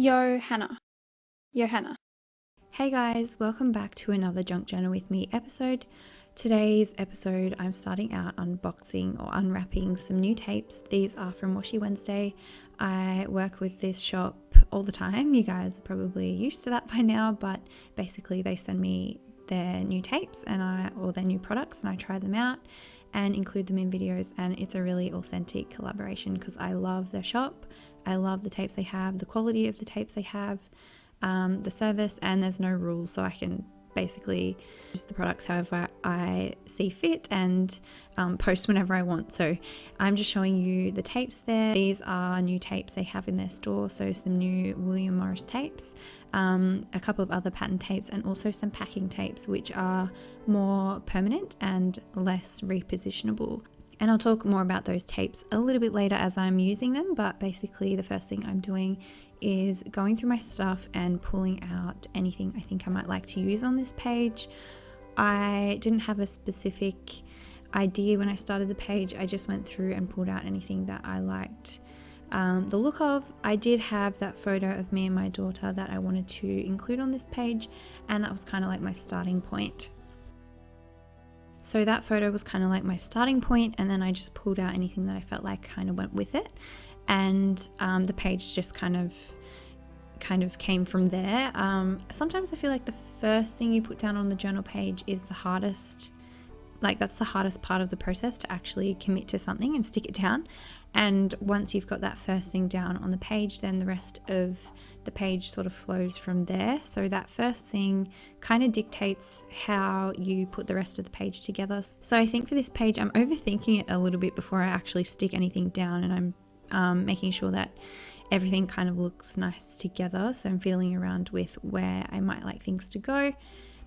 Johanna. Hey guys, welcome back to another Junk Journal with me episode. Today's episode, I'm starting out unboxing or unwrapping some new tapes. These are from Washi Wednesday. I work with this shop all the time. You guys are probably used to that by now, but basically they send me their new tapes or their new products, and I try them out and include them in videos, and it's a really authentic collaboration because I love their shop. I love the tapes they have, the quality of the tapes they have, the service, and there's no rules, so I can basically use the products however I see fit and post whenever I want. So I'm just showing you the tapes there. These are new tapes they have in their store, so some new William Morris tapes, a couple of other pattern tapes, and also some packing tapes which are more permanent and less repositionable. And I'll talk more about those tapes a little bit later as I'm using them, but basically the first thing I'm doing is going through my stuff and pulling out anything I think I might like to use on this page. I didn't have a specific idea when I started the page. I just went through and pulled out anything that I liked the look of. I did have that photo of me and my daughter that I wanted to include on this page, and that was kind of like my starting point. So that photo was kind of like my starting point, and then I just pulled out anything that I felt like kind of went with it, and the page just kind of came from there. Sometimes I feel like the first thing you put down on the journal page is the hardest. Like, that's the hardest part of the process, to actually commit to something and stick it down. And once you've got that first thing down on the page, then the rest of the page sort of flows from there. So that first thing kind of dictates how you put the rest of the page together. So I think for this page, I'm overthinking it a little bit before I actually stick anything down, and I'm making sure that everything kind of looks nice together. So I'm feeling around with where I might like things to go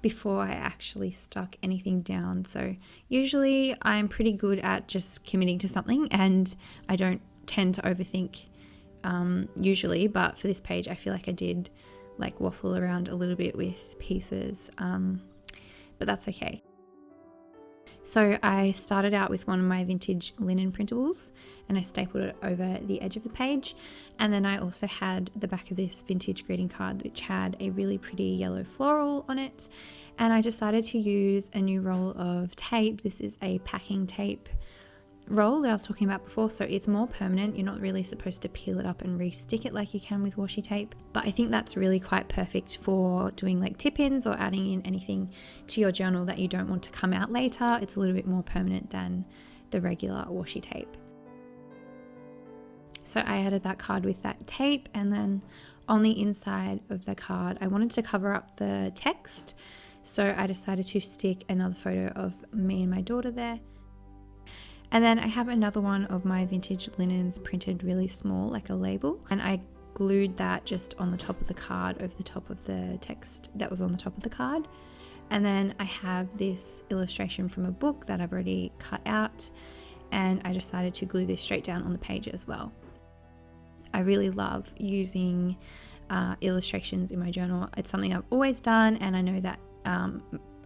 before I actually stuck anything down. So usually I'm pretty good at just committing to something, and I don't tend to overthink usually, but for this page I feel like I did like waffle around a little bit with pieces, but that's okay. So I started out with one of my vintage linen printables, and I stapled it over the edge of the page. And then I also had the back of this vintage greeting card which had a really pretty yellow floral on it. And I decided to use a new roll of tape. This is a packing tape roll that I was talking about before, so it's more permanent. You're not really supposed to peel it up and re-stick it like you can with washi tape, but I think that's really quite perfect for doing like tip-ins or adding in anything to your journal that you don't want to come out later. It's a little bit more permanent than the regular washi tape. So I added that card with that tape, and then on the inside of the card I wanted to cover up the text, so I decided to stick another photo of me and my daughter there. And then I have another one of my vintage linens printed really small, like a label, and I glued that just on the top of the card over the top of the text that was on the top of the card. And then I have this illustration from a book that I've already cut out, and I decided to glue this straight down on the page as well. I really love using illustrations in my journal. It's something I've always done, and I know that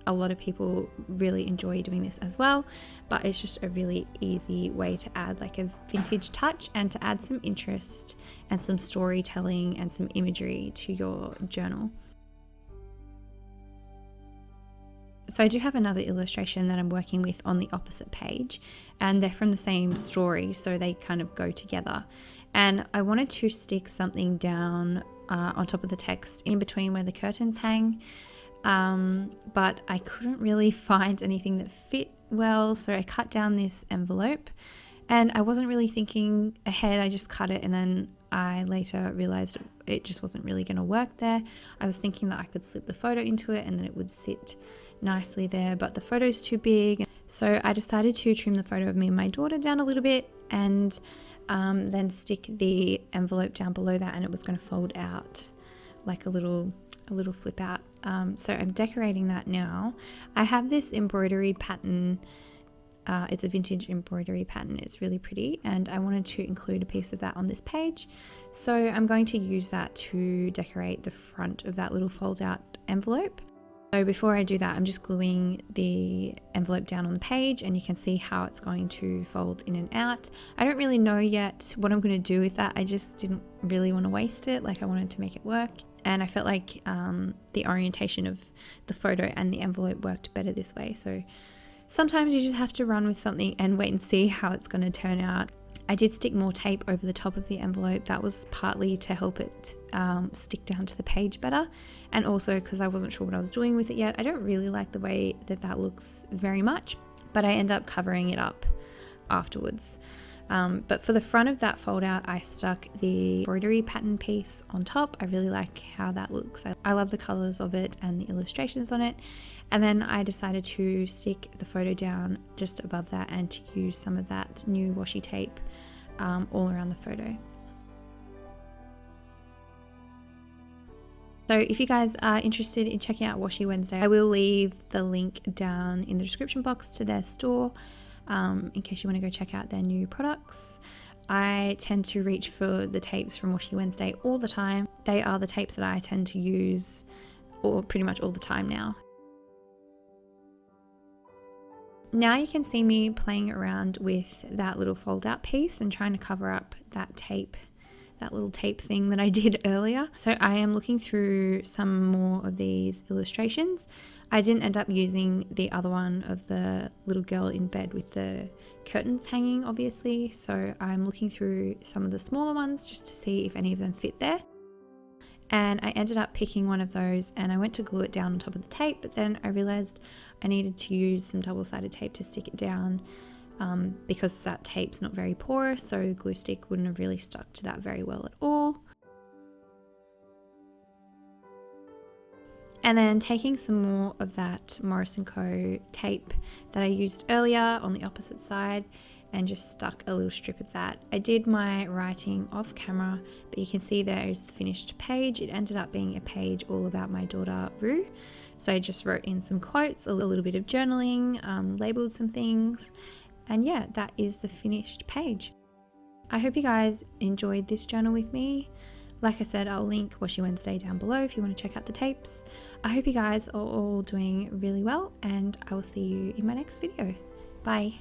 a lot of people really enjoy doing this as well, but it's just a really easy way to add like a vintage touch and to add some interest and some storytelling and some imagery to your journal. So I do have another illustration that I'm working with on the opposite page, and they're from the same story, so they kind of go together. And I wanted to stick something down on top of the text in between where the curtains hang, but I couldn't really find anything that fit well, so I cut down this envelope, and I wasn't really thinking ahead. I just cut it, and then I later realized it just wasn't really going to work there. I was thinking that I could slip the photo into it and then it would sit nicely there, but the photo's too big, so I decided to trim the photo of me and my daughter down a little bit, and then stick the envelope down below that, and it was going to fold out like a little flip out. So I'm decorating that now. I have this embroidery pattern. It's a vintage embroidery pattern. It's really pretty, and I wanted to include a piece of that on this page, so I'm going to use that to decorate the front of that little fold out envelope. So before I do that, I'm just gluing the envelope down on the page, and you can see how it's going to fold in and out. I don't really know yet what I'm going to do with that. I just didn't really want to waste it. Like, I wanted to make it work. And I felt like the orientation of the photo and the envelope worked better this way. So sometimes you just have to run with something and wait and see how it's going to turn out. I did stick more tape over the top of the envelope. That was partly to help it stick down to the page better, and also because I wasn't sure what I was doing with it yet. I don't really like the way that looks very much, but I end up covering it up afterwards. But for the front of that fold out, I stuck the embroidery pattern piece on top. I really like how that looks. I love the colors of it and the illustrations on it. And then I decided to stick the photo down just above that and to use some of that new washi tape all around the photo. So if you guys are interested in checking out Washi Wednesday, I will leave the link down in the description box to their store in case you want to go check out their new products. I tend to reach for the tapes from Washi Wednesday all the time. They are the tapes that I tend to use pretty much all the time now. Now you can see me playing around with that little fold out piece and trying to cover up that tape, that little tape thing that I did earlier. So I am looking through some more of these illustrations. I didn't end up using the other one of the little girl in bed with the curtains hanging, obviously. So I'm looking through some of the smaller ones just to see if any of them fit there. And I ended up picking one of those, and I went to glue it down on top of the tape, but then I realized I needed to use some double-sided tape to stick it down because that tape's not very porous, so glue stick wouldn't have really stuck to that very well at all. And then taking some more of that Morris & Co tape that I used earlier on the opposite side and just stuck a little strip of that. I did my writing off camera, but you can see there is the finished page. It ended up being a page all about my daughter Rue. So I just wrote in some quotes, a little bit of journaling, labeled some things, and yeah, that is the finished page. I hope you guys enjoyed this journal with me. Like I said, I'll link Washi Wednesday down below if you want to check out the tapes. I hope you guys are all doing really well, and I will see you in my next video. Bye.